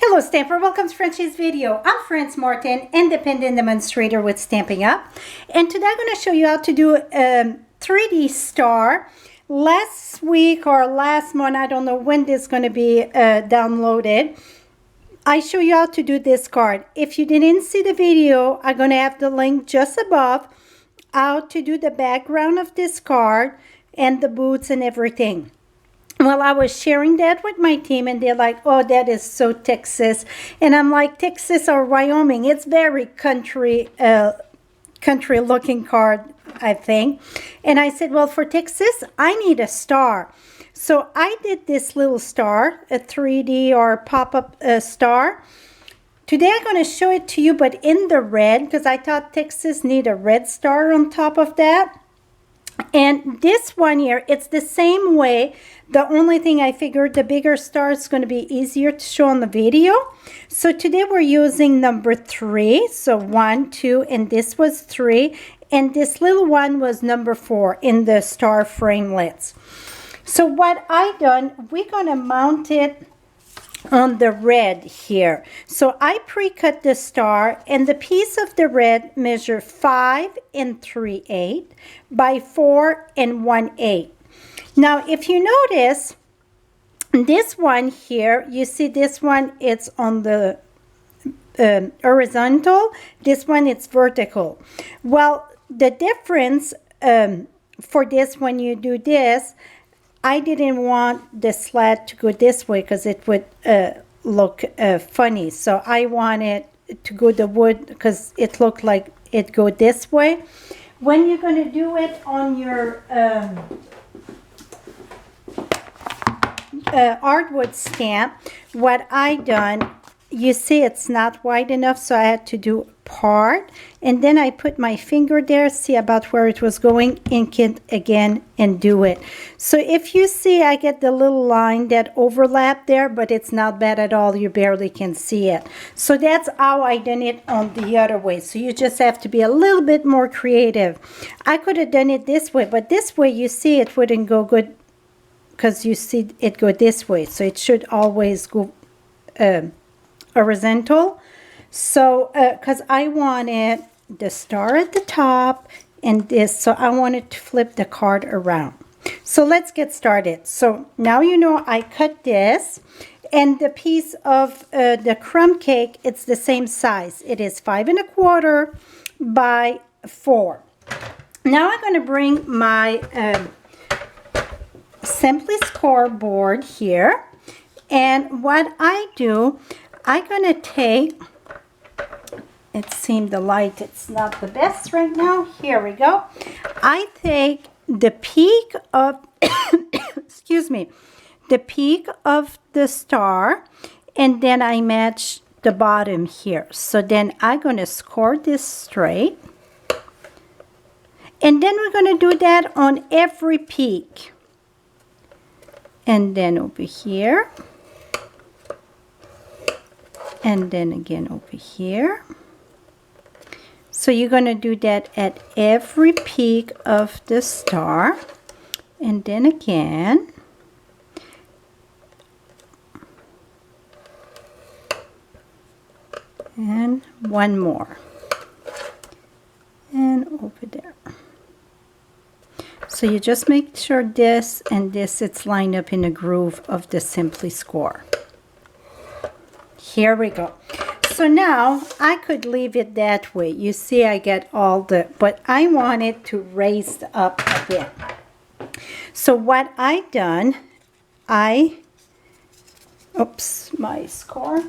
Hello Stamper, welcome to Frenchie's video. I'm France Martin, independent demonstrator with Stampin' Up. And today I'm going to show you how to do a 3D star. Last week or last month, I don't know when this is going to be downloaded, I show you how to do this card. If you didn't see the video, I'm going to have the link just above how to do the background of this card and the boots and everything. Well, I was sharing that with my team and they're like, oh, that is so Texas. And I'm like, Texas or Wyoming, it's very country looking card, I think. And I said, well, for Texas, I need a star. So I did this little star, a 3D or pop-up star. Today I'm going to show it to you, but in the red, because I thought Texas need a red star on top of that. And this one here, it's the same way. The only thing I figured, the bigger star is going to be easier to show on the video. So today we're using number 3. So 1, 2, and this was 3. And this little one was number 4 in the star framelets. So what I done, we're going to mount it on the red here. So I pre-cut the star, and the piece of the red measure 5 3/8 by 4 1/8. Now if you notice this one here, you see this one, it's on the horizontal, this one it's vertical. Well, the difference for this, when you do this, I didn't want the slat to go this way because it would look funny. So I wanted to go the wood because it looked like it go this way. When you're going to do it on your hardwood stamp, what I done, you see it's not wide enough, so I had to do part, and then I put my finger there, see about where it was going, ink it again and do it. So if you see, I get the little line that overlap there, but it's not bad at all. You barely can see it. So that's how I done it on the other way. So you just have to be a little bit more creative. I could have done it this way, but this way, you see, it wouldn't go good because you see it go this way. So it should always go horizontal. So because I wanted the star at the top and this, so I wanted to flip the card around. So let's get started. So now you know I cut this, and the piece of the crumb cake, it's the same size. It is 5 1/4 by 4. Now I'm going to bring my Simply Score board here, and what I do, I'm going to take, it seemed the light, it's not the best right now. Here we go. I take the peak of, excuse me, the peak of the star, and then I match the bottom here. So then I'm going to score this straight. And then we're going to do that on every peak. And then over here. And then again over here. So you're going to do that at every peak of the star. And then again. And one more. And over there. So you just make sure this and this, it's lined up in the groove of the Simply Score. Here we go. So now I could leave it that way. You see I get all the, but I want it to raise up a bit. So what I done, oops, my score.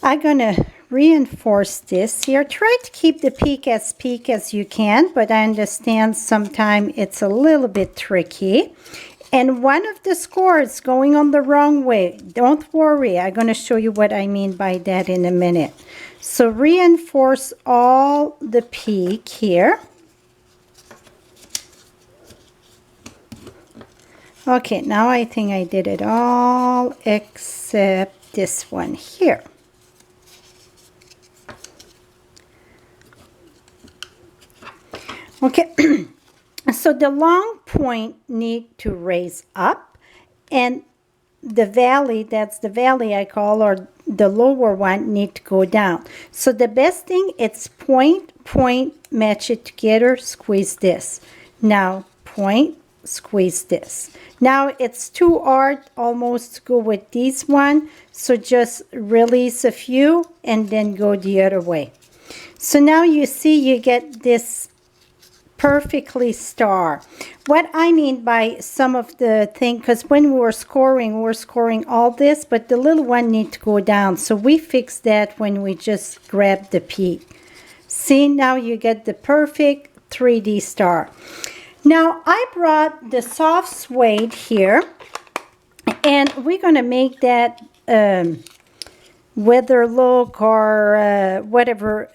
I'm gonna reinforce this here. Try to keep the peak as you can, but I understand sometimes it's a little bit tricky. And one of the scores going on the wrong way. Don't worry, I'm going to show you what I mean by that in a minute. So reinforce all the peak here. Okay, now I think I did it all except this one here. Okay. So the long point need to raise up, and the valley, that's the valley I call, or the lower one, need to go down. So the best thing, it's point, point, match it together, squeeze this. Now point, squeeze this. Now it's too hard almost to go with this one, so just release a few and then go the other way. So now you see you get this perfectly star. What I mean by some of the thing, because when we're scoring all this, but the little one need to go down. So we fix that when we just grab the peak. See, now you get the perfect 3D star. Now I brought the soft suede here, and we're going to make that weather look or whatever,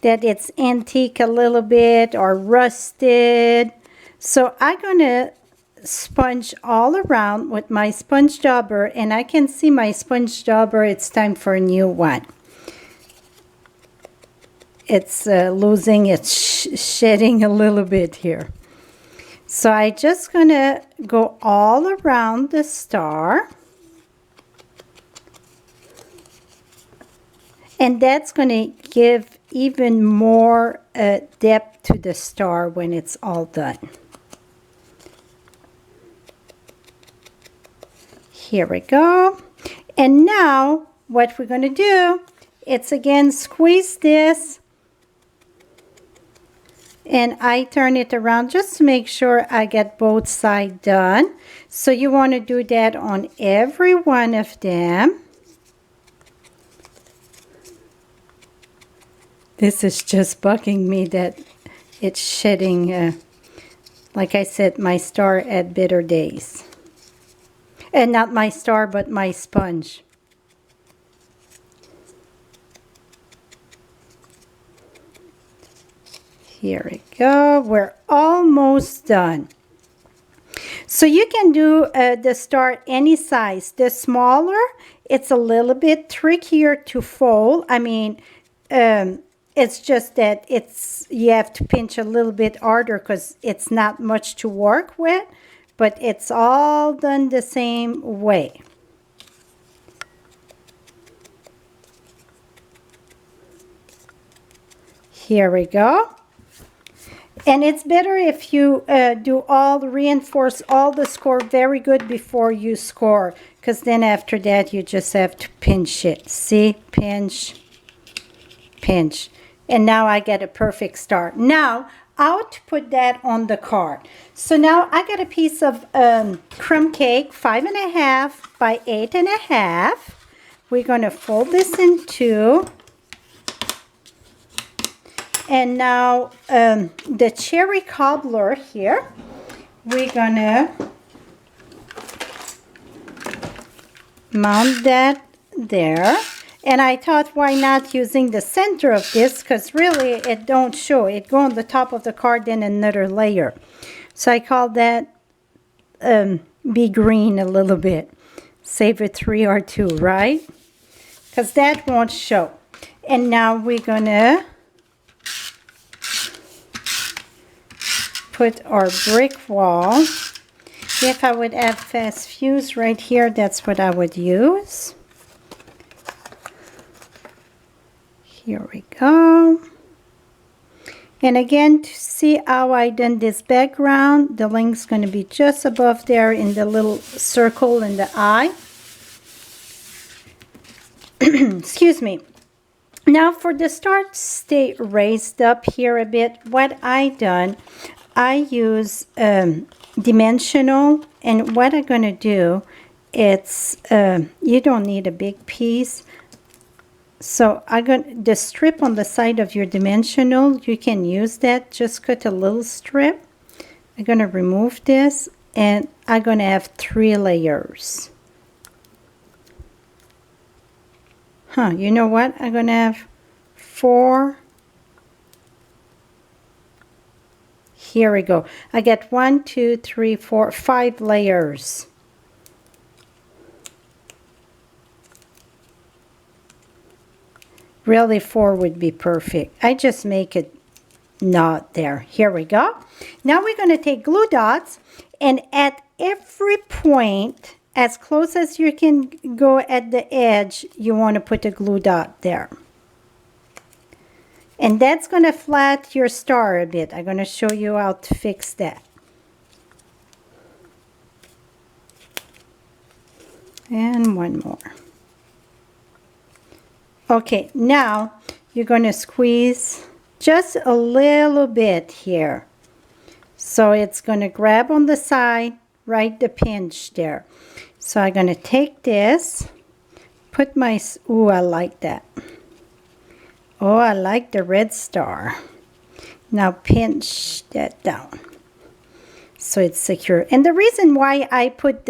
that it's antique a little bit or rusted. So I'm going to sponge all around with my sponge dauber, and I can see my sponge dauber, it's time for a new one. It's losing its shedding a little bit here. So I just going to go all around the star. And that's going to give even more depth to the star when it's all done. Here we go. And now what we're going to do, it's again squeeze this. And I turn it around just to make sure I get both sides done. So you want to do that on every one of them. This is just bugging me that it's shedding, like I said, my star at better days. And not my star, but my sponge. Here we go. We're almost done. So you can do the star any size. The smaller, it's a little bit trickier to fold. I mean, it's just that you have to pinch a little bit harder because it's not much to work with, but it's all done the same way. Here we go. And it's better if you reinforce all the score very good before you score, because then after that you just have to pinch it. See? Pinch, pinch. And now I get a perfect star. Now, how to put that on the card. So now I got a piece of crumb cake, 5.5 by 8.5. We're going to fold this in two. And now the cherry cobbler here, we're going to mount that there. And I thought, why not using the center of this, because really it don't show. It go on the top of the card, then another layer. So I call that be green a little bit. Save a 3 or 2, right? Because that won't show. And now we're going to put our brick wall. If I would have fast fuse right here, that's what I would use. Here we go. And again, to see how I done this background, the link's going to be just above there in the little circle in the eye. Excuse me. Now for the start, stay raised up here a bit. What I done, I use dimensional, and what I'm going to do, it's you don't need a big piece. So I'm going the strip on the side of your dimensional, you can use that. Just cut a little strip. I'm going to remove this, and I'm going to have 3 layers. You know what? I'm going to have 4. Here we go. I get 1, 2, 3, 4, 5 layers. Really 4 would be perfect. I just make it knot there. Here we go. Now we're going to take glue dots, and at every point as close as you can go at the edge, you want to put a glue dot there. And that's going to flat your star a bit. I'm going to show you how to fix that. And one more. Okay, now you're going to squeeze just a little bit here. So it's going to grab on the side, right the pinch there. So I'm going to take this, put my, ooh, I like that. Oh, I like the red star. Now pinch that down so it's secure. And the reason why I put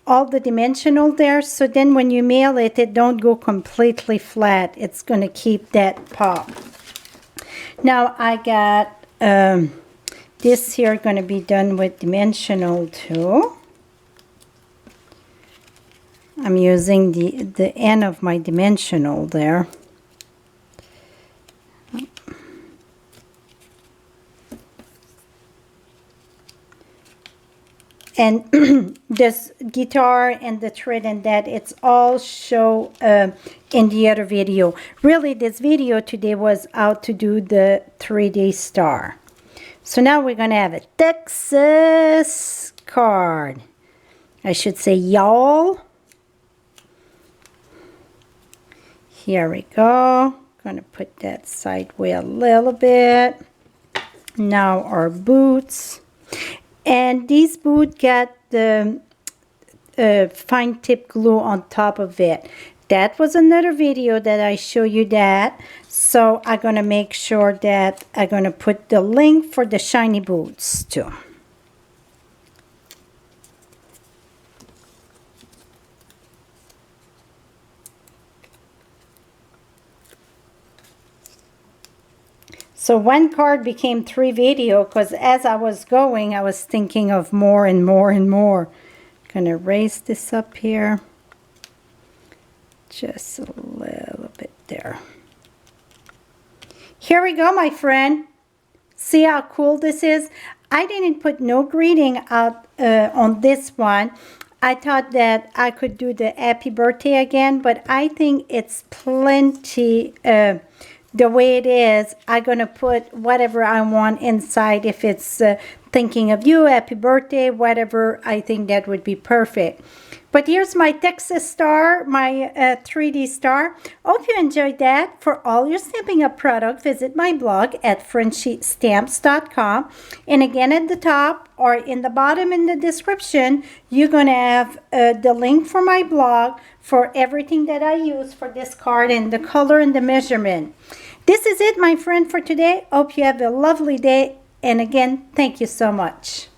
all the dimensional there, so then when you mail it, it don't go completely flat. It's going to keep that pop. Now I got this here going to be done with dimensional too. I'm using the end of my dimensional there. And this guitar and the thread and that, it's all show in the other video. Really, this video today was how to do the 3D star. So now we're going to have a Texas card. I should say y'all. Here we go. Going to put that sideways a little bit. Now our boots. And these boots got the fine tip glue on top of it. That was another video that I show you that. So I'm going to make sure that I'm going to put the link for the shiny boots too. So one card became 3 video because as I was going, I was thinking of more and more and more. Gonna raise this up here. Just a little bit there. Here we go, my friend. See how cool this is? I didn't put no greeting out on this one. I thought that I could do the happy birthday again, but I think it's plenty the way it is. I'm going to put whatever I want inside. If it's thinking of you, happy birthday, whatever, I think that would be perfect. But here's my Texas star, my 3D star. Hope you enjoyed that. For all your Stampin' Up! Product, visit my blog at FrenchieStamps.com. And again, at the top or in the bottom in the description, you're going to have the link for my blog for everything that I use for this card and the color and the measurement. This is it, my friend, for today. Hope you have a lovely day. And again, thank you so much.